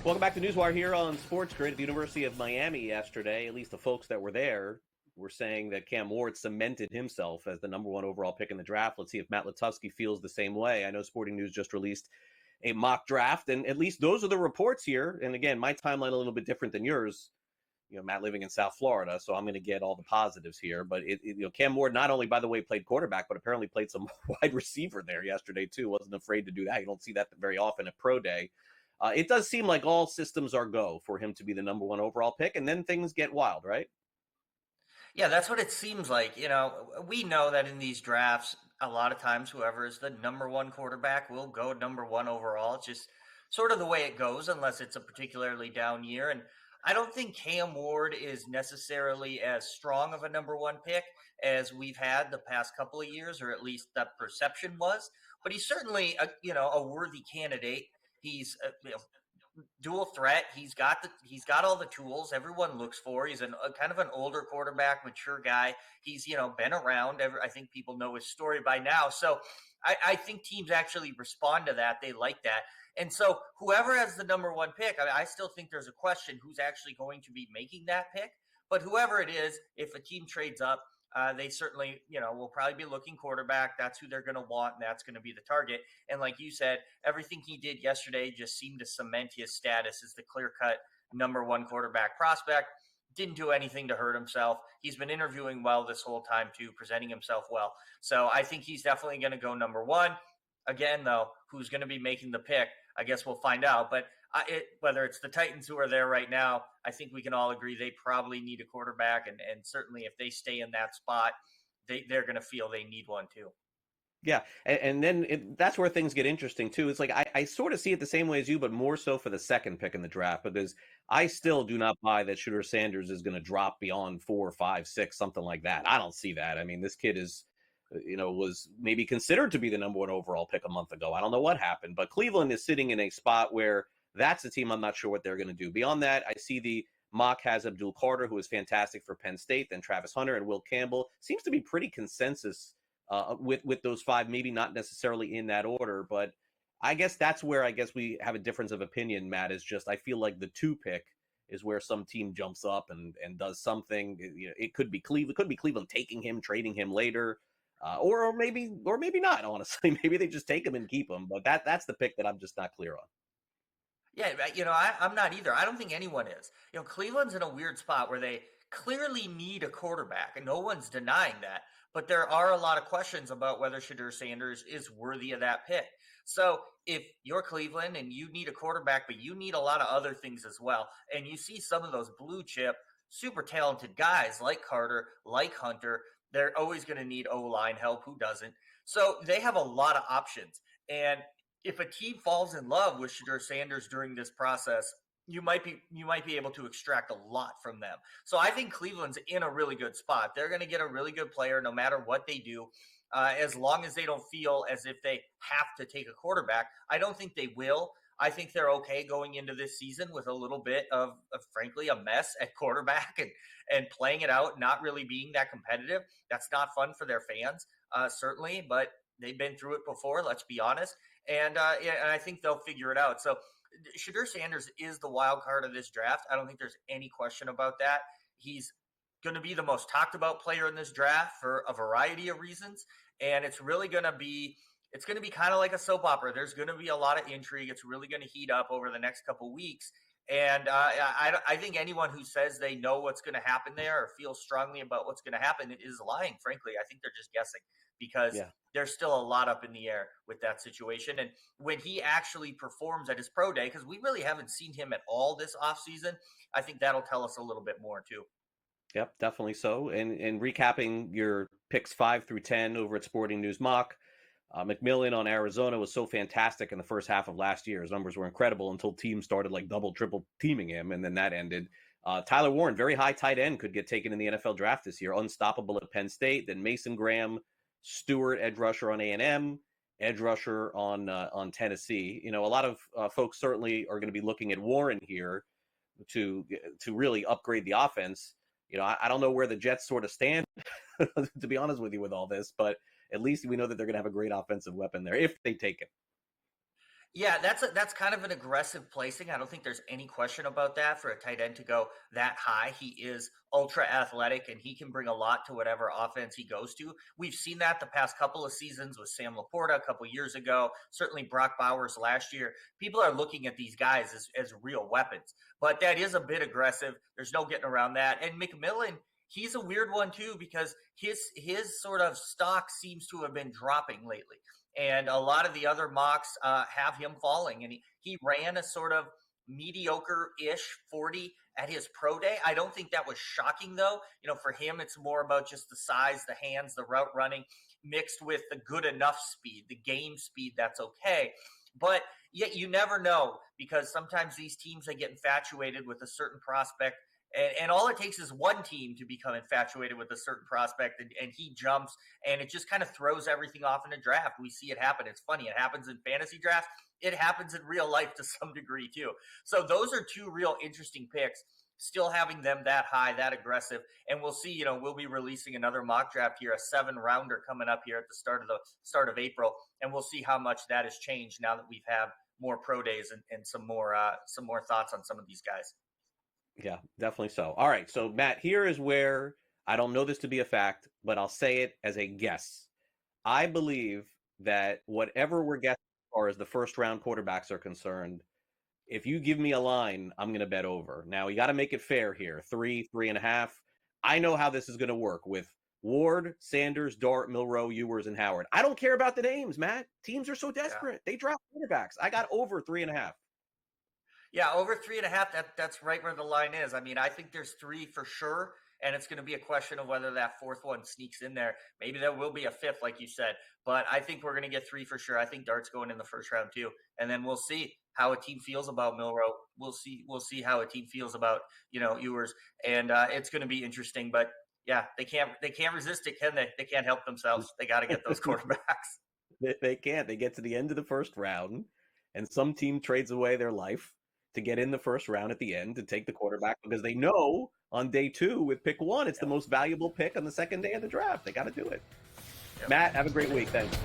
Welcome back to NewsWire here on SportsGrid at the University of Miami yesterday. At least the folks that were there were saying that Cam Ward cemented himself as the number one overall pick in the draft. Let's see if Matt Latufsky feels the same way. I know Sporting News just released a mock draft, and at least those are the reports here. And again, my timeline a little bit different than yours. You know, Matt living in South Florida, so I'm going to get all the positives here. But Cam Ward not only, by the way, played quarterback, but apparently played some wide receiver there yesterday too. Wasn't afraid to do that. You don't see that very often at pro day. It does seem like all systems are go for him to be the number one overall pick, and then things get wild, right? Yeah, that's what it seems like. We know that in these drafts, a lot of times whoever is the number one quarterback will go number one overall. It's just sort of the way it goes, unless it's a particularly down year. And I don't think Cam Ward is necessarily as strong of a number one pick as we've had the past couple of years, or at least that perception was. But he's certainly a worthy candidate. He's dual threat. He's got all the tools everyone looks for. He's a kind of an older quarterback, mature guy. He's been around. I think people know his story by now. So I think teams actually respond to that. They like that. And so whoever has the number one pick, I still think there's a question who's actually going to be making that pick. But whoever it is, if a team trades up, they certainly, will probably be looking quarterback. That's who they're going to want, and that's going to be the target. And like you said, everything he did yesterday just seemed to cement his status as the clear-cut number one quarterback prospect. Didn't do anything to hurt himself. He's been interviewing well this whole time, too, presenting himself well. So I think he's definitely going to go number one. Again, though, who's going to be making the pick? I guess we'll find out. But whether it's the Titans who are there right now, I think we can all agree they probably need a quarterback. And certainly if they stay in that spot, they're going to feel they need one too. Yeah, and then that's where things get interesting too. It's like I sort of see it the same way as you, but more so for the second pick in the draft, because I still do not buy that Shedeur Sanders is going to drop beyond 4, 5, 6, something like that. I don't see that. I mean, this kid is, was maybe considered to be the number one overall pick a month ago. I don't know what happened, but Cleveland is sitting in a spot where that's a team I'm not sure what they're going to do. Beyond that, I see the mock has Abdul Carter, who is fantastic for Penn State, then Travis Hunter and Will Campbell. Seems to be pretty consensus with those five, maybe not necessarily in that order, but I guess that's where we have a difference of opinion, Matt, is just I feel like the 2 pick is where some team jumps up and does something. It could be Cleveland taking him, trading him later, or maybe not, honestly. Maybe they just take him and keep him, but that's the pick that I'm just not clear on. Yeah, I'm not either. I don't think anyone is. Cleveland's in a weird spot where they clearly need a quarterback, and no one's denying that. But there are a lot of questions about whether Shedeur Sanders is worthy of that pick. So if you're Cleveland and you need a quarterback, but you need a lot of other things as well, and you see some of those blue chip, super talented guys like Carter, like Hunter, they're always going to need O-line help. Who doesn't? So they have a lot of options. And if a team falls in love with Shedeur Sanders during this process, you might be able to extract a lot from them. So I think Cleveland's in a really good spot. They're going to get a really good player no matter what they do, as long as they don't feel as if they have to take a quarterback. I don't think they will. I think they're okay going into this season with a little bit of frankly, a mess at quarterback and playing it out, not really being that competitive. That's not fun for their fans, certainly, but they've been through it before, let's be honest. And I think they'll figure it out. So Shedeur Sanders is the wild card of this draft. I don't think there's any question about that. He's going to be the most talked about player in this draft for a variety of reasons. And it's really going to be kind of like a soap opera. There's going to be a lot of intrigue. It's really going to heat up over the next couple weeks. And I think anyone who says they know what's going to happen there or feels strongly about what's going to happen is lying, frankly. I think they're just guessing because there's still a lot up in the air with that situation. And when he actually performs at his pro day, because we really haven't seen him at all this offseason, I think that'll tell us a little bit more too. Yep, definitely so. And recapping your picks 5 through 10 over at Sporting News Mock, McMillan on Arizona was so fantastic in the first half of last year. His numbers were incredible until teams started like double, triple teaming him, and then that ended. Tyler Warren, very high tight end, could get taken in the NFL draft this year. Unstoppable at Penn State. Then Mason Graham, Stewart, edge rusher on A&M, edge rusher on Tennessee. A lot of folks certainly are going to be looking at Warren here to really upgrade the offense. I don't know where the Jets sort of stand, to be honest with you, with all this, but at least we know that they're going to have a great offensive weapon there if they take it. Yeah, that's kind of an aggressive placing. I don't think there's any question about that for a tight end to go that high. He is ultra athletic and he can bring a lot to whatever offense he goes to. We've seen that the past couple of seasons with Sam Laporta a couple years ago, certainly Brock Bowers last year. People are looking at these guys as real weapons, but that is a bit aggressive. There's no getting around that. And McMillan, he's a weird one too because his sort of stock seems to have been dropping lately, and a lot of the other mocks have him falling. And he ran a sort of mediocre-ish 40 at his pro day. I don't think that was shocking though. For him, it's more about just the size, the hands, the route running, mixed with the good enough speed, the game speed. That's okay. But yet you never know because sometimes these teams, they get infatuated with a certain prospect, and all it takes is one team to become infatuated with a certain prospect, and he jumps, and it just kind of throws everything off in a draft. We see it happen. It's funny. It happens in fantasy drafts. It happens in real life to some degree too. So those are two real interesting picks. Still having them that high, that aggressive, and we'll see. We'll be releasing another mock draft here, a 7-rounder coming up here at the start of April, and we'll see how much that has changed now that we've had more pro days and some more thoughts on some of these guys. Yeah, definitely so. All right. So, Matt, here is where I don't know this to be a fact, but I'll say it as a guess. I believe that whatever we're guessing as far as the first round quarterbacks are concerned, if you give me a line, I'm going to bet over. Now, you got to make it fair here 3.5. I know how this is going to work with Ward, Sanders, Dart, Milroe, Ewers, and Howard. I don't care about the names, Matt. Teams are so desperate. Yeah. They drop quarterbacks. I got over 3.5. Yeah, over 3.5. That's right where the line is. I mean, I think there's 3 for sure, and it's going to be a question of whether that fourth one sneaks in there. Maybe there will be a fifth, like you said, but I think we're going to get 3 for sure. I think Dart's going in the first round too, and then we'll see how a team feels about Milroe. We'll see how a team feels about Ewers, and it's going to be interesting. But yeah, they can't resist it, can they? They can't help themselves. They got to get those quarterbacks. They can't. They get to the end of the first round, and some team trades away their life to get in the first round at the end to take the quarterback because they know on day 2 with pick 1, it's the most valuable pick on the second day of the draft. They got to do it. Matt, have a great week. Thanks.